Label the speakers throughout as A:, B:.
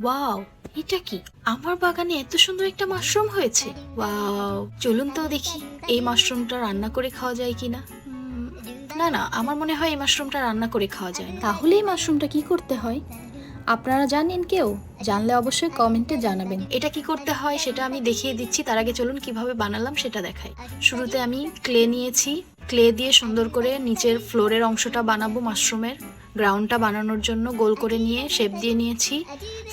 A: Wow, এটা কি? আমার বাগানে এত সুন্দর একটা মাশরুম হয়েছে। ওয়াও, চলুন তো দেখি এই মাশরুমটা রান্না করে খাওয়া যায় কিনা। না না, আমার মনে হয় এই মাশরুমটা রান্না করে খাওয়া যায় না। তাহলে এই মাশরুমটা কি করতে হয়? আপনারা জানেন কেউ? জানলে অবশ্যই কমেন্টে জানাবেন। এটা কি করতে হয় সেটা আমি দেখিয়ে দিচ্ছি। তার আগে চলুন কিভাবে বানালাম সেটা দেখাই। শুরুতে আমি ক্লে নিয়েছি। ক্লে দিয়ে সুন্দর করে নিচের ফ্লোরের অংশটা বানাবো মাশরুমের। গ্রাউন্ডটা বানানোর জন্য গোল করে নিয়ে শেপ দিয়ে নিয়েছি।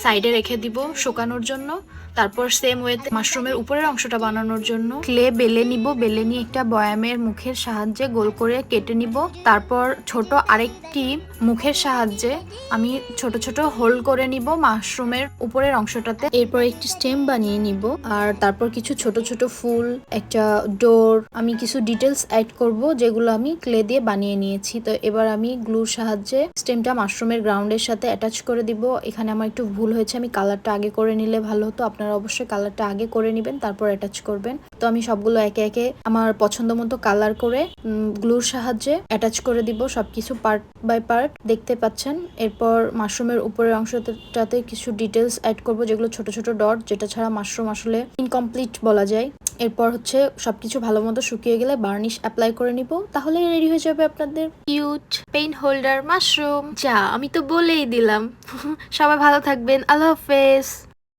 A: সাইডে রেখে দিব শুকানোর জন্য। তারপর সেম ওয়েতে মাশরুমের উপরের অংশটা বানানোর জন্য ক্লে বেলে নিব। বেলে নিয়ে একটা বয়ামের মুখের সাহায্যে গোল করে কেটে নিব। তারপর ছোট আরেকটি মুখের সাহায্যে আমি ছোট ছোট হোল করে নিব মাশরুমের উপরের অংশটাতে। এরপর একটি স্টেম বানিয়ে নিব। আর তারপর কিছু ছোট ছোট ফুল, একটা ডোর, আমি কিছু ডিটেলস অ্যাড করব যেগুলো আমি ক্লে দিয়ে বানিয়ে নিয়েছি। তো এবার আমি গ্লুর সাহায্যে স্টেমটা মাশরুমের গ্রাউন্ডের সাথে অ্যাটাচ করে দিব। এখানে আমার একটু ভুল হয়েছে, আমি কালারটা আগে করে নিলে ভালো হতো। আপনারা অবশ্যই কালারটা আগে করে নেবেন, তারপর অ্যাটাচ করবেন। তো আমি সবগুলো একে একে আমার পছন্দ মতো কালার করে গ্লুর সাহায্যে অ্যাটাচ করে দিব সবকিছু পার্ট বাই পার্ট, দেখতে পাচ্ছেন। এরপর মাশরুমের উপরের অংশটাতে কিছু ডিটেলস অ্যাড করব যেগুলো ছোট ছোট ডট, যেটা ছাড়া মাশরুম আসলে ইনকমপ্লিট বলা যায়। এরপর হচ্ছে সবকিছু ভালো মতো শুকিয়ে গেলে বার্নিশ অ্যাপ্লাই করে নিব। তাহলে রেডি হয়ে যাবে আপনাদের কিউট পেইন্ট হোল্ডার মাশরুম। যা, আমি তো বলেই দিলাম। সবাই ভালো থাকবেন, আল্লাহ হাফেজ।